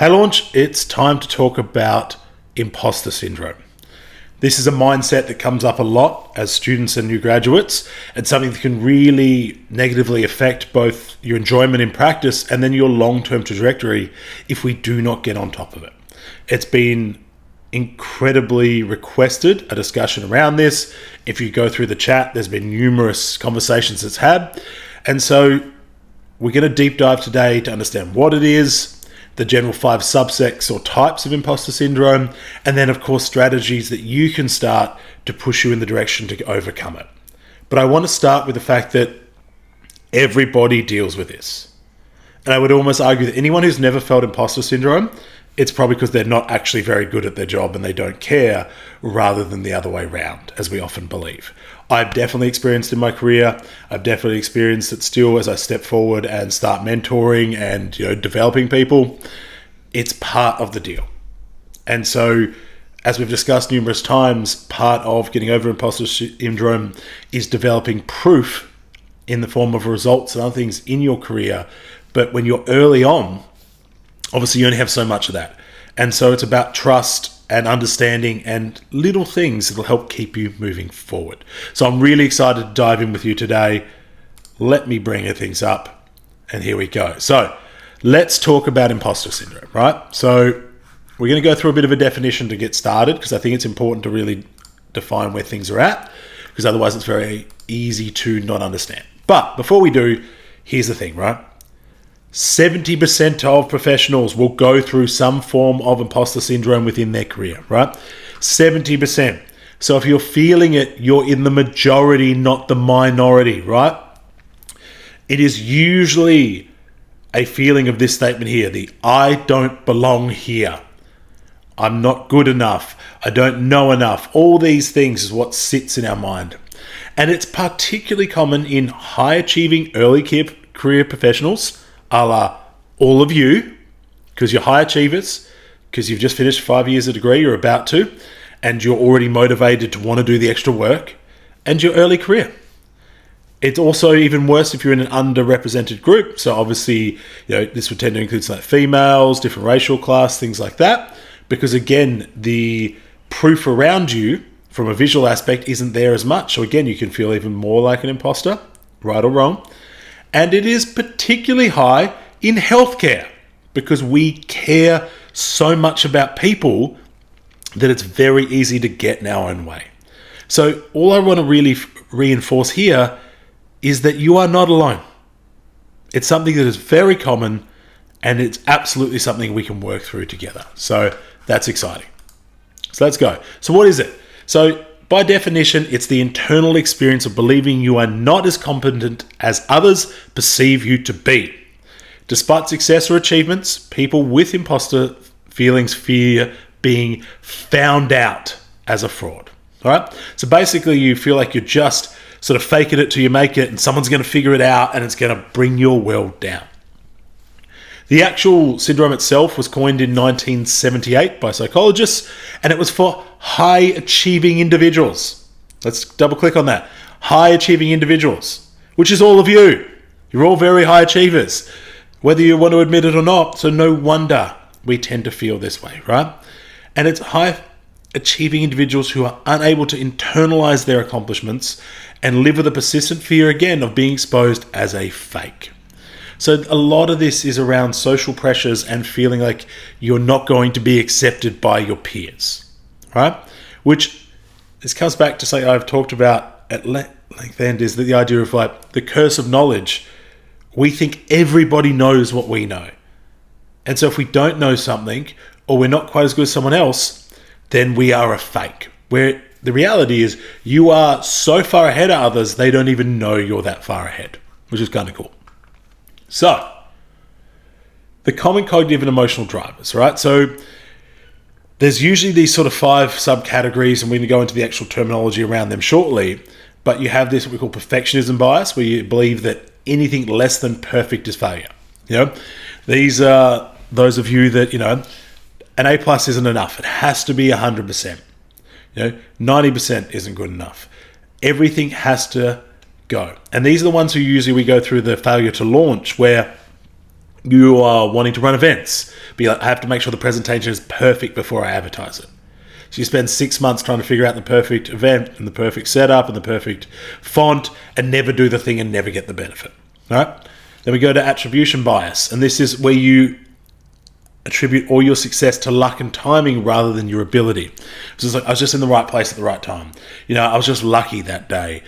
Hey Launch, it's time to talk about imposter syndrome. This is a mindset that comes up a lot as students and new graduates. It's something that can really negatively affect both your enjoyment in practice and then your long-term trajectory if we do not get on top of it. It's been incredibly requested, a discussion around this. If you go through the chat, there's been numerous conversations it's had. And so we're going to deep dive today to understand what it is, the general 5 subsects or types of imposter syndrome, and then of course strategies that you can start to push you in the direction to overcome it. But I want to start with the fact that everybody deals with this. And I would almost argue that anyone who's never felt imposter syndrome, it's probably because they're not actually very good at their job and they don't care, rather than the other way around, as we often believe. I've definitely experienced in my career. I've definitely experienced it still as I step forward and start mentoring and developing people. It's part of the deal. And so, as we've discussed numerous times, part of getting over imposter syndrome is developing proof in the form of results and other things in your career. But when you're early on, obviously you only have so much of that. And so it's about trust and understanding and little things that will help keep you moving forward. So I'm really excited to dive in with you today. Let me bring things up, and here we go. So let's talk about imposter syndrome, right? So we're going to go through a bit of a definition to get started, because I think it's important to really define where things are at, because otherwise it's very easy to not understand. But before we do, here's the thing, right? 70% of professionals will go through some form of imposter syndrome within their career, right? 70%. So if you're feeling it, you're in the majority, not the minority, right? It is usually a feeling of this statement here, the I don't belong here. I'm not good enough. I don't know enough. All these things is what sits in our mind. And it's particularly common in high-achieving early career professionals, a la all of you, because you're high achievers, because you've just finished 5 years of degree, you're about to, and you're already motivated to want to do the extra work, and your early career. It's also even worse if you're in an underrepresented group. So obviously, this would tend to include like females, different racial class, things like that, because again, the proof around you from a visual aspect isn't there as much. So again, you can feel even more like an imposter, right or wrong. And it is particularly high in healthcare, because we care so much about people that it's very easy to get in our own way. So all I want to really reinforce here is that you are not alone. It's something that is very common, and it's absolutely something we can work through together. So that's exciting. So let's go. So what is it? So by definition, it's the internal experience of believing you are not as competent as others perceive you to be. Despite success or achievements, people with imposter feelings fear being found out as a fraud. All right? So basically, you feel like you're just sort of faking it till you make it, and someone's going to figure it out, and it's going to bring your world down. The actual syndrome itself was coined in 1978 by psychologists, and it was for high-achieving individuals. Let's double-click on that. High-achieving individuals, which is all of you. You're all very high achievers, whether you want to admit it or not. So no wonder we tend to feel this way, right? And it's high-achieving individuals who are unable to internalize their accomplishments and live with a persistent fear, again, of being exposed as a fake. So a lot of this is around social pressures and feeling like you're not going to be accepted by your peers, right? Which this comes back to something I've talked about at length, and is the idea of like the curse of knowledge. We think everybody knows what we know. And so if we don't know something, or we're not quite as good as someone else, then we are a fake. Where the reality is you are so far ahead of others, they don't even know you're that far ahead, which is kind of cool. So, the common cognitive and emotional drivers, right? So, there's usually these sort of 5 subcategories, and we're going to go into the actual terminology around them shortly. But you have this, what we call perfectionism bias, where you believe that anything less than perfect is failure. These are those of you that, an A+ isn't enough. It has to be 100%. 90% isn't good enough. Everything has to go. And these are the ones who usually we go through the failure to launch, where You are wanting to run events. Be like, I have to make sure the presentation is perfect before I advertise it. So you spend 6 months trying to figure out the perfect event and the perfect setup and the perfect font and never do the thing and never get the benefit. All right? Then we go to attribution bias. And this is where you attribute all your success to luck and timing rather than your ability. So it's like, I was just in the right place at the right time. I was just lucky that day.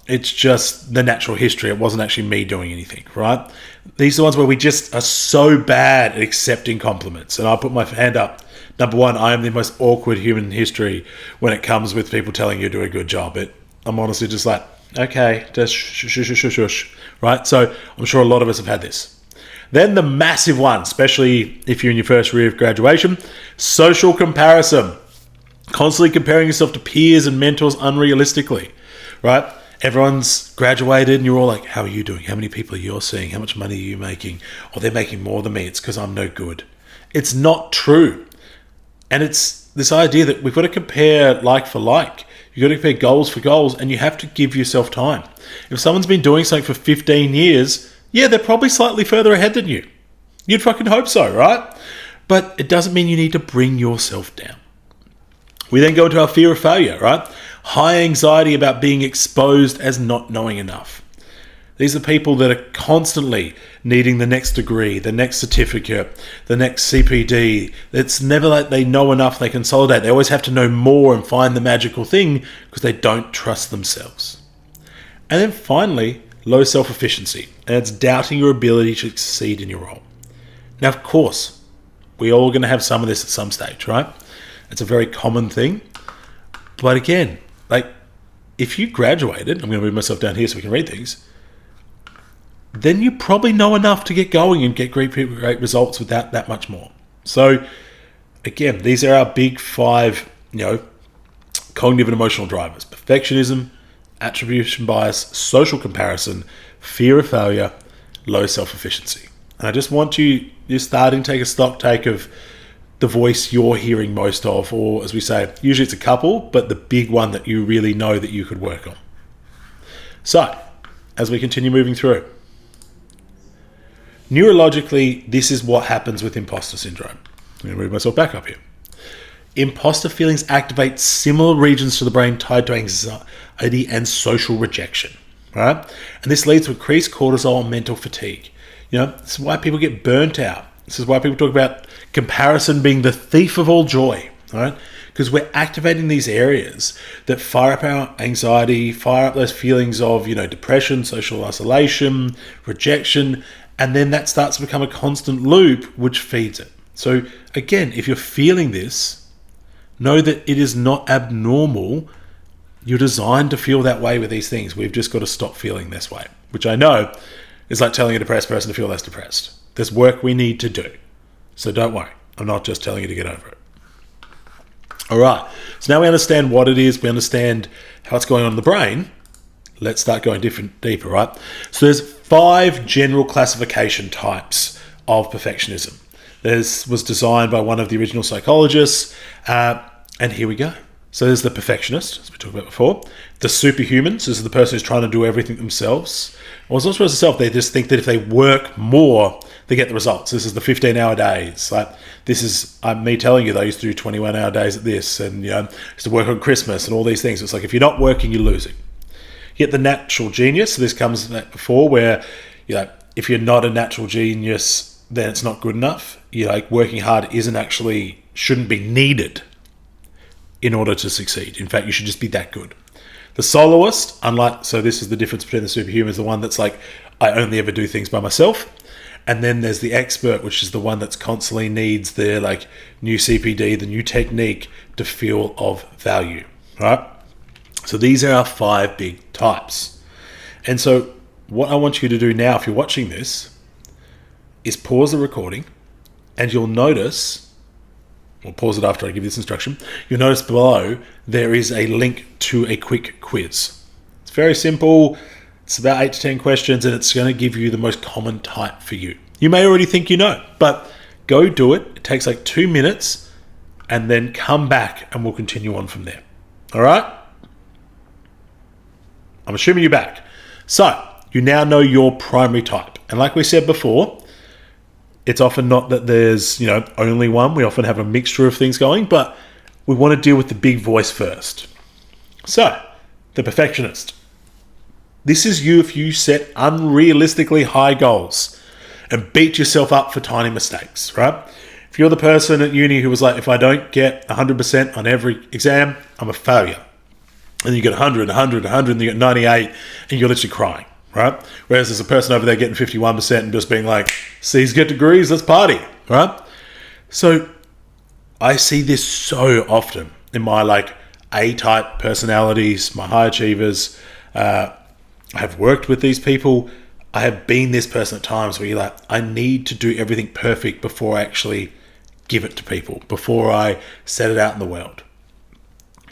It's just the natural history. It wasn't actually me doing anything, right? These are the ones where we just are so bad at accepting compliments. And I'll put my hand up. Number one, I am the most awkward human in history when it comes with people telling you to do a good job. I'm honestly just like, okay, just shush, right? So I'm sure a lot of us have had this. Then the massive one, especially if you're in your first year of graduation, social comparison. Constantly comparing yourself to peers and mentors unrealistically, right? Everyone's graduated and you're all like, how are you doing? How many people are you seeing? How much money are you making? Oh, they're making more than me. It's because I'm no good. It's not true. And it's this idea that we've got to compare like for like. You've got to compare goals for goals, and you have to give yourself time. If someone's been doing something for 15 years, yeah, they're probably slightly further ahead than you. You'd fucking hope so, right? But it doesn't mean you need to bring yourself down. We then go into our fear of failure, right? High anxiety about being exposed as not knowing enough. These are people that are constantly needing the next degree, the next certificate, the next CPD. It's never like they know enough, they consolidate. They always have to know more and find the magical thing because they don't trust themselves. And then finally, low self-efficiency. And it's doubting your ability to succeed in your role. Now, of course, we're all going to have some of this at some stage, right? It's a very common thing. But again, like if you graduated, I'm going to move myself down here so we can read things, then you probably know enough to get going and get great results without that much more. So again, these are our big 5, cognitive and emotional drivers: perfectionism, attribution bias, social comparison, fear of failure, low self-efficiency. And I just want you're starting to take a stock take of the voice you're hearing most of, or as we say, usually it's a couple, but the big one that you really know that you could work on. So, as we continue moving through, neurologically, this is what happens with imposter syndrome. I'm going to move myself back up here. Imposter feelings activate similar regions to the brain tied to anxiety and social rejection, right? And this leads to increased cortisol and mental fatigue. This is why people get burnt out. This is why people talk about comparison being the thief of all joy, right? Because we're activating these areas that fire up our anxiety, fire up those feelings of, depression, social isolation, rejection, and then that starts to become a constant loop which feeds it. So again, if you're feeling this, know that it is not abnormal. You're designed to feel that way with these things. We've just got to stop feeling this way, which I know is like telling a depressed person to feel less depressed. There's work we need to do. So don't worry. I'm not just telling you to get over it. All right. So now we understand what it is. We understand how it's going on in the brain. Let's start going deeper, right? So there's 5 general classification types of perfectionism. This was designed by one of the original psychologists. And here we go. So there's the perfectionist, as we talked about before. The superhumans, this is the person who's trying to do everything themselves. Well, it's not supposed to self. They just think that if they work more, they get the results. This is the 15-hour days. Like this is me telling you that I used to do 21-hour days at this, and used to work on Christmas and all these things. It's like if you're not working, you're losing. You get the natural genius. So this comes before where if you're not a natural genius, then it's not good enough. Working hard shouldn't be needed in order to succeed. In fact, you should just be that good. The soloist, so this is the difference between the superhuman, is the one that's like, I only ever do things by myself. And then there's the expert, which is the one that's constantly needs the new CPD, the new technique to feel of value, right? So these are our 5 big types. And so what I want you to do now, if you're watching this, is pause the recording, and you'll notice, we'll pause it after I give you this instruction, you'll notice below there is a link to a quick quiz. It's very simple. It's about 8 to 10 questions, and it's going to give you the most common type for you. You may already think you know, but go do it. It takes 2 minutes, and then come back and we'll continue on from there. All right? I'm assuming you're back. So you now know your primary type. And like we said before, It's often not that there's, only one. We often have a mixture of things going, but we want to deal with the big voice first. So, the perfectionist. This is you if you set unrealistically high goals and beat yourself up for tiny mistakes, right? If you're the person at uni who was like, if I don't get 100% on every exam, I'm a failure. And you get 100, 100, 100, and you get 98, and you're literally crying, right? Whereas there's a person over there getting 51% and just being like, C's get degrees, let's party, right? So I see this so often in my A-type personalities, my high achievers. I have worked with these people. I have been this person at times where you're like, I need to do everything perfect before I actually give it to people, before I set it out in the world.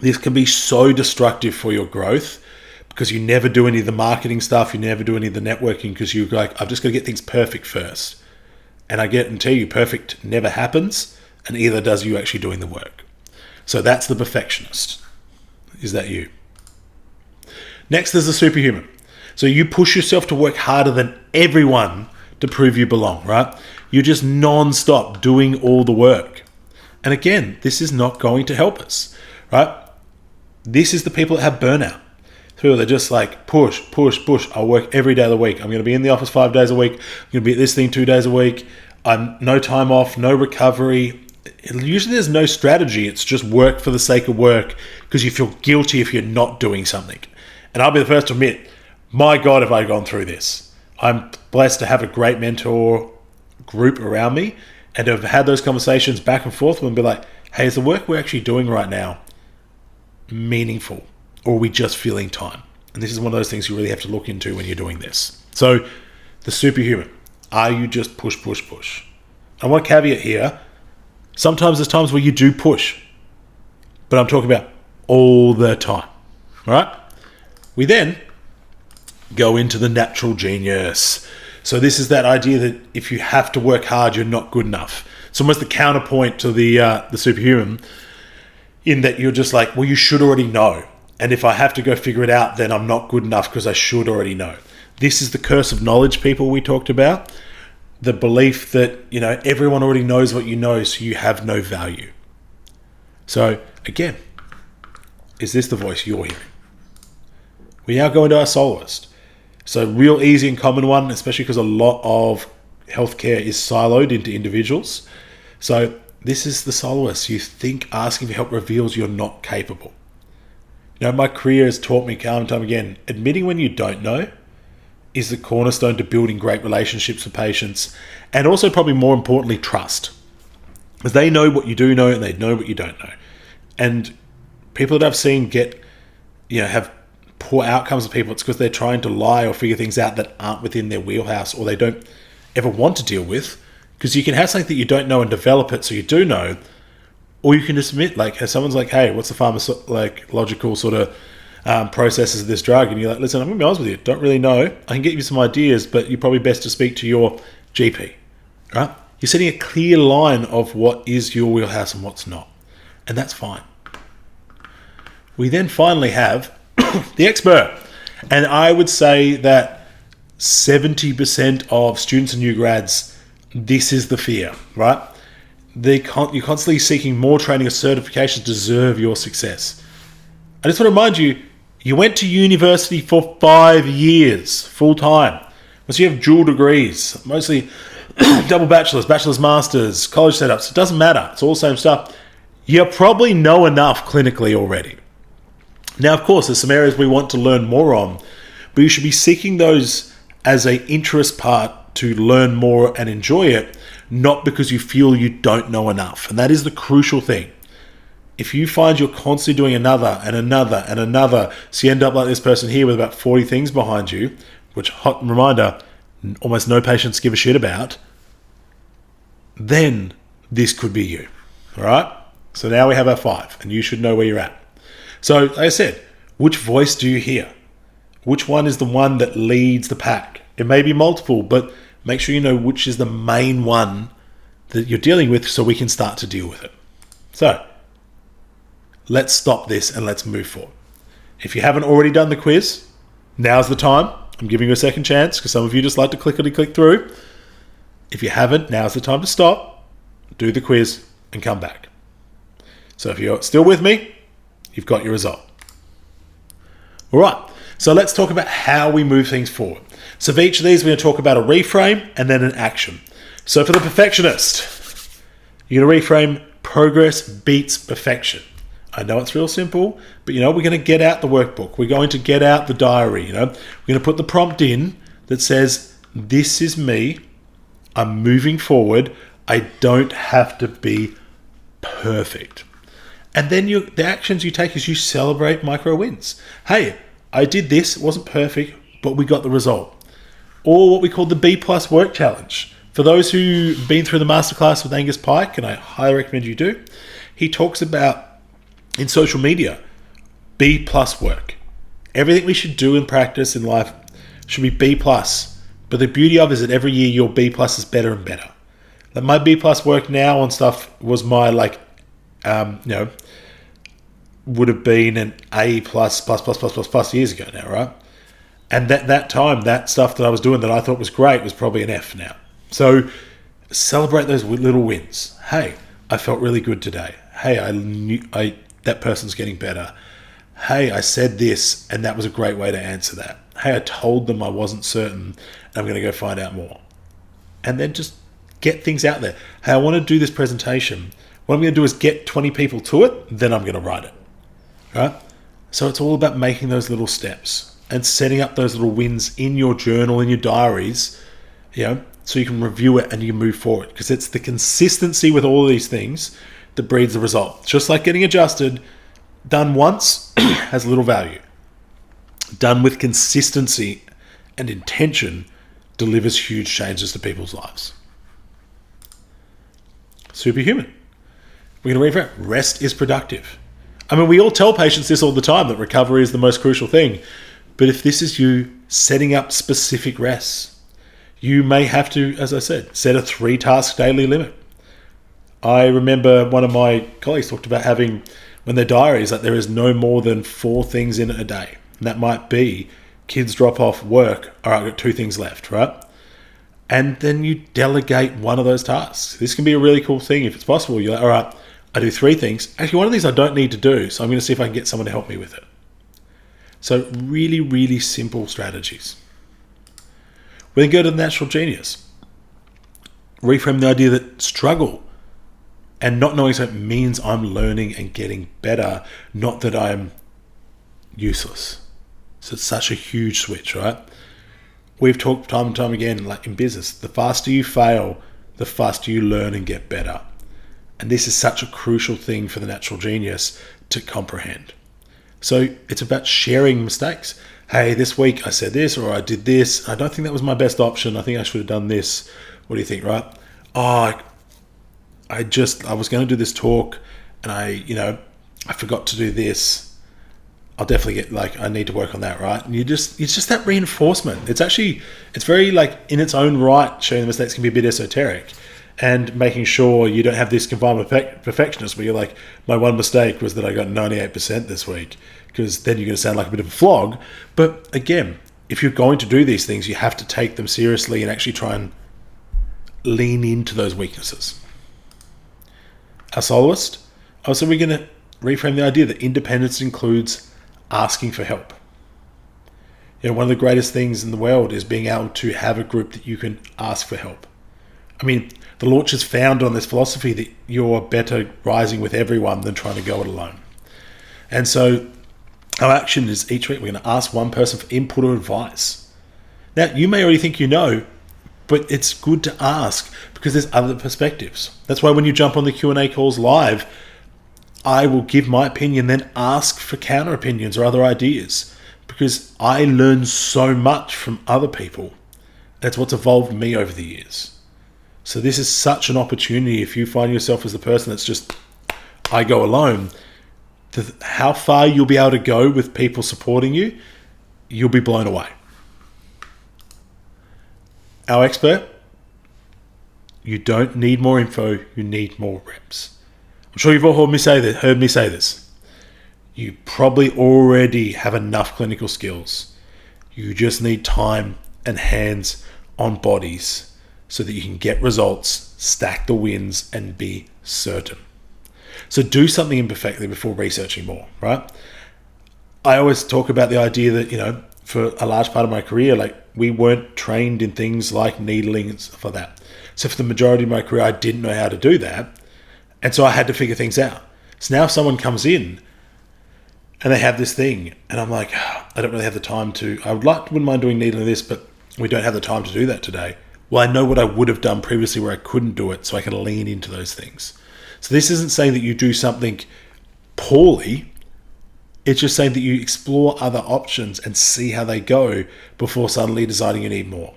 This can be so destructive for your growth because you never do any of the marketing stuff, you never do any of the networking because you're like, I've just got to get things perfect first. And I guarantee you, perfect never happens, and either does you actually doing the work. So that's the perfectionist. Is that you? Next, there's the superhuman. So you push yourself to work harder than everyone to prove you belong, right? You're just non-stop doing all the work. And again, this is not going to help us, right? This is the people that have burnout. People that are just like, push. I'll work every day of the week. I'm going to be in the office 5 days a week. I'm going to be at this thing 2 days a week. I'm no time off, no recovery. Usually there's no strategy. It's just work for the sake of work because you feel guilty if you're not doing something. And I'll be the first to admit, my God, have I gone through this. I'm blessed to have a great mentor group around me and to have had those conversations back and forth and be like, hey, is the work we're actually doing right now meaningful, or are we just filling time? And this is one of those things you really have to look into when you're doing this. So the superhuman, are you just push? I want to caveat here, sometimes there's times where you do push, but I'm talking about all the time, right? We then go into the natural genius. So this is that idea that if you have to work hard, you're not good enough. It's almost the counterpoint to the superhuman, in that you're just like, well, you should already know. And if I have to go figure it out, then I'm not good enough because I should already know. This is the curse of knowledge, people, we talked about. The belief that, everyone already knows what you know, so you have no value. So again, is this the voice you're hearing? We now go into our soloist. So real easy and common one, especially because a lot of healthcare is siloed into individuals. So this is the soloist. You think asking for help reveals you're not capable. My career has taught me time and time again, admitting when you don't know is the cornerstone to building great relationships with patients, and also probably more importantly, trust. Because they know what you do know and they know what you don't know. And people that I've seen have poor outcomes of people, it's because they're trying to lie or figure things out that aren't within their wheelhouse or they don't ever want to deal with. Because you can have something that you don't know and develop it so you do know, or you can just admit, if someone's like, hey, what's the logical sort of processes of this drug? And you're like, listen, I'm going to be honest with you, don't really know. I can get you some ideas, but you're probably best to speak to your GP, right? You're setting a clear line of what is your wheelhouse and what's not. And that's fine. We then finally have the expert. And I would say that 70% of students and new grads, this is the fear, right? You're constantly seeking more training or certifications to deserve your success. I just want to remind you, you went to university for 5 years, full time. So you have dual degrees, mostly double bachelor's, master's, college setups. It doesn't matter. It's all the same stuff. You probably know enough clinically already. Now, of course, there's some areas we want to learn more on, but you should be seeking those as an interest part to learn more and enjoy it, not because you feel you don't know enough. And that is the crucial thing. If you find you're constantly doing another and another and another, so you end up like this person here with about 40 things behind you, which, hot reminder, almost no patients give a shit about, then this could be you. All right? So now we have our 5, and you should know where you're at. So, like I said, which voice do you hear? Which one is the one that leads the pack? It may be multiple, but make sure you know which is the main one that you're dealing with so we can start to deal with it. So, let's stop this and let's move forward. If you haven't already done the quiz, now's the time. I'm giving you a second chance because some of you just like to click through. If you haven't, now's the time to stop, do the quiz, and come back. So if you're still with me, you've got your result. All right, so let's talk about how we move things forward. So for each of these, we're going to talk about a reframe and then an action. So for the perfectionist, you're going to reframe progress beats perfection. I know it's real simple, but we're going to get out the workbook. We're going to get out the diary. We're going to put the prompt in that says, this is me. I'm moving forward. I don't have to be perfect. And then the actions you take is you celebrate micro wins. Hey, I did this. It wasn't perfect, but we got the result. Or what we call the B+ work challenge. For those who've been through the masterclass with Angus Pike, and I highly recommend you do, he talks about in social media, B+ work. Everything we should do in practice in life should be B+. But the beauty of it is that every year your B+ is better and better. Like my B+ work now on stuff was my would have been an A++++ years ago now, right? And that time, that stuff that I was doing that I thought was great was probably an F now. So celebrate those little wins. Hey, I felt really good today. Hey, I knew that person's getting better. Hey, I said this, and that was a great way to answer that. Hey, I told them I wasn't certain, and I'm going to go find out more. And then just get things out there. Hey, I want to do this presentation. What I'm going to do is get 20 people to it, then I'm going to write it. Right? So it's all about making those little steps and setting up those little wins in your journal, in your diaries, so you can review it and you move forward. Because it's the consistency with all of these things that breeds the result. Just like getting adjusted, done once has little value. Done with consistency and intention delivers huge changes to people's lives. Superhuman. We're going to read for it. Rest is productive. I mean, we all tell patients this all the time, that recovery is the most crucial thing. But if this is you setting up specific rests, you may have to, as I said, set a 3-task daily limit. I remember one of my colleagues talked about having, when their diaries, that there is no more than 4 things in it a day. And that might be kids drop off, work, all right, I've got 2 things left, right? And then you delegate one of those tasks. This can be a really cool thing if it's possible. You're like, all right, I do 3 things. Actually, one of these I don't need to do, so I'm going to see if I can get someone to help me with it. So really, really simple strategies. We then go to the natural genius. Reframe the idea that struggle and not knowing something means I'm learning and getting better, not that I'm useless. So it's such a huge switch, right? We've talked time and time again, like in business, the faster you fail, the faster you learn and get better. And this is such a crucial thing for the natural genius to comprehend. So it's about sharing mistakes. Hey, this week I said this, or I did this. I don't think that was my best option. I think I should have done this. What do you think, right? Oh, I was going to do this talk and I forgot to do this. I'll definitely I need to work on that, right? And it's just that reinforcement. It's very in its own right, sharing the mistakes can be a bit esoteric. And making sure you don't have this confined perfectionist where you're like, my one mistake was that I got 98% this week, because then you're going to sound like a bit of a flog. But again, if you're going to do these things, you have to take them seriously and actually try and lean into those weaknesses. Our soloist, also we're going to reframe the idea that independence includes asking for help. One of the greatest things in the world is being able to have a group that you can ask for help. I mean, the launch is founded on this philosophy that you're better rising with everyone than trying to go it alone. And so our action is each week we're going to ask one person for input or advice. Now, you may already think you know, but it's good to ask because there's other perspectives. That's why when you jump on the Q&A calls live, I will give my opinion, then ask for counter opinions or other ideas, because I learn so much from other people. That's what's evolved me over the years. So this is such an opportunity if you find yourself as the person that's just, I go alone, how far you'll be able to go with people supporting you, you'll be blown away. Our expert, you don't need more info, you need more reps. I'm sure you've all heard me say this. You probably already have enough clinical skills. You just need time and hands on bodies so that you can get results, stack the wins, and be certain. So do something imperfectly before researching more, right? I always talk about the idea that, for a large part of my career, like, we weren't trained in things like needling and stuff like that. So for the majority of my career, I didn't know how to do that. And so I had to figure things out. So now if someone comes in and they have this thing, and I'm like, I don't really have the time to, wouldn't mind doing needling this, but we don't have the time to do that today. Well, I know what I would have done previously where I couldn't do it, so I can lean into those things. So this isn't saying that you do something poorly. It's just saying that you explore other options and see how they go before suddenly deciding you need more.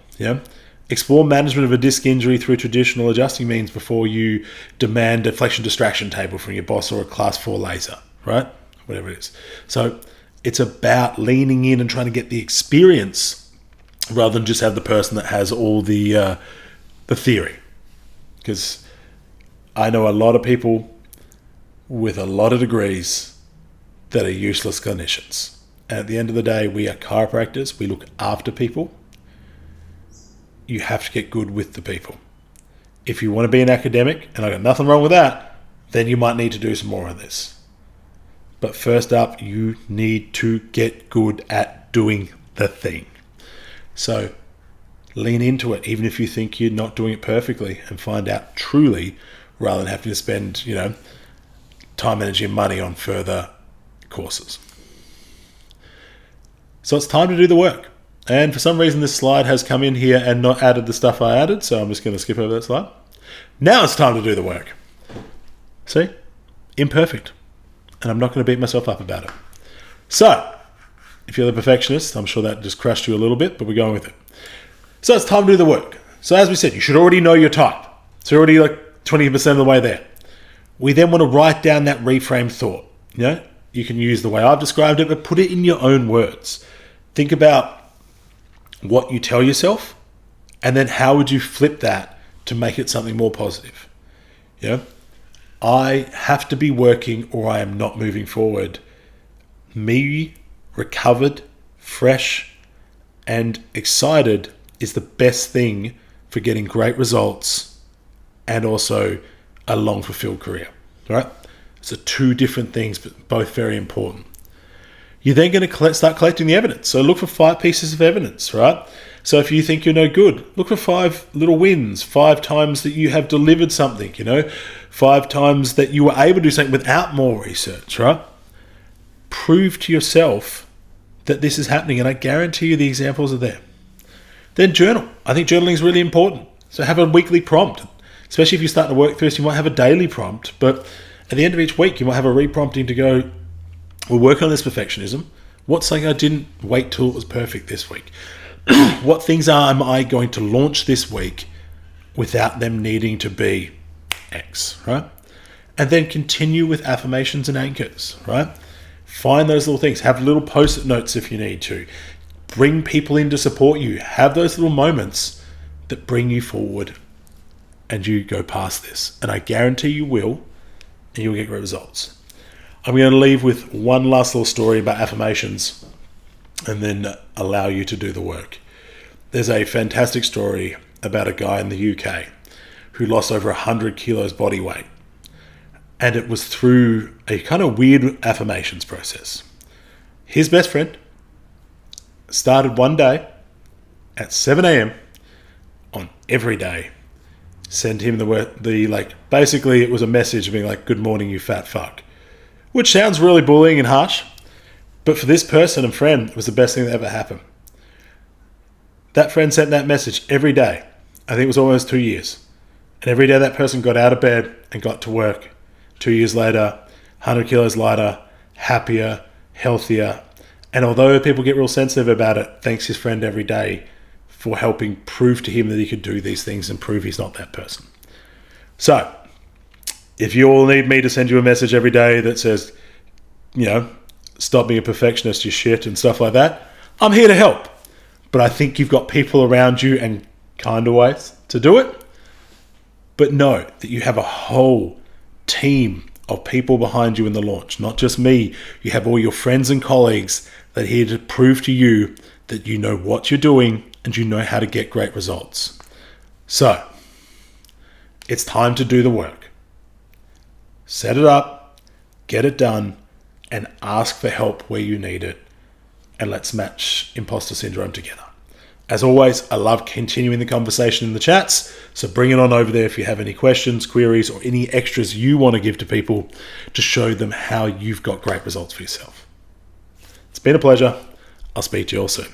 Explore management of a disc injury through traditional adjusting means before you demand a flexion distraction table from your boss or a class 4 laser, right? Whatever it is. So it's about leaning in and trying to get the experience rather than just have the person that has all the theory. Because I know a lot of people with a lot of degrees that are useless clinicians. And at the end of the day, we are chiropractors. We look after people. You have to get good with the people. If you want to be an academic, and I've got nothing wrong with that, then you might need to do some more of this. But first up, you need to get good at doing the thing. So lean into it, even if you think you're not doing it perfectly, and find out truly, rather than having to spend, time, energy, and money on further courses. So it's time to do the work. And for some reason, this slide has come in here and not added the stuff I added, so I'm just going to skip over that slide. Now it's time to do the work. See? Imperfect. And I'm not going to beat myself up about it. So, if you're the perfectionist, I'm sure that just crushed you a little bit, but we're going with it. So it's time to do the work. So as we said, you should already know your type. So you're already like 20% of the way there. We then want to write down that reframed thought. You can use the way I've described it, but put it in your own words. Think about what you tell yourself, and then how would you flip that to make it something more positive. I have to be working or I am not moving forward. Me, recovered, fresh, and excited is the best thing for getting great results and also a long fulfilled career, right? So two different things, but both very important. You're then going to start collecting the evidence. So look for 5 pieces of evidence, right? So if you think you're no good, look for 5 little wins, 5 times that you have delivered something, 5 times that you were able to do something without more research, right? Prove to yourself that this is happening, and I guarantee you the examples are there. Then journal. I think journaling is really important. So have a weekly prompt, especially if you're starting to work through this. You might have a daily prompt, but at the end of each week, you might have a re-prompting to go, we'll work on this perfectionism. What's something I didn't wait till it was perfect this week? What things am I going to launch this week without them needing to be X, right? And then continue with affirmations and anchors, right? Find those little things. Have little post-it notes if you need to. Bring people in to support you. Have those little moments that bring you forward and you go past this. And I guarantee you will, and you'll get great results. I'm going to leave with one last little story about affirmations and then allow you to do the work. There's a fantastic story about a guy in the UK who lost over 100 kilos body weight. And it was through a kind of weird affirmations process. His best friend started one day at 7 a.m. on every day, sent him basically it was a message being like, good morning, you fat fuck. Which sounds really bullying and harsh, but for this person and friend, it was the best thing that ever happened. That friend sent that message every day. I think it was almost 2 years. And every day that person got out of bed and got to work. 2 years later, 100 kilos lighter, happier, healthier. And although people get real sensitive about it, thanks his friend every day for helping prove to him that he could do these things and prove he's not that person. So, if you all need me to send you a message every day that says, stop being a perfectionist, you shit, and stuff like that, I'm here to help. But I think you've got people around you and kind of ways to do it. But know that you have a whole team of people behind you in the launch, not just me. You have all your friends and colleagues that are here to prove to you that you know what you're doing and you know how to get great results. So, it's time to do the work. Set it up, get it done, and ask for help where you need it. And let's match imposter syndrome together. As always, I love continuing the conversation in the chats, so bring it on over there if you have any questions, queries, or any extras you want to give to people to show them how you've got great results for yourself. It's been a pleasure. I'll speak to you all soon.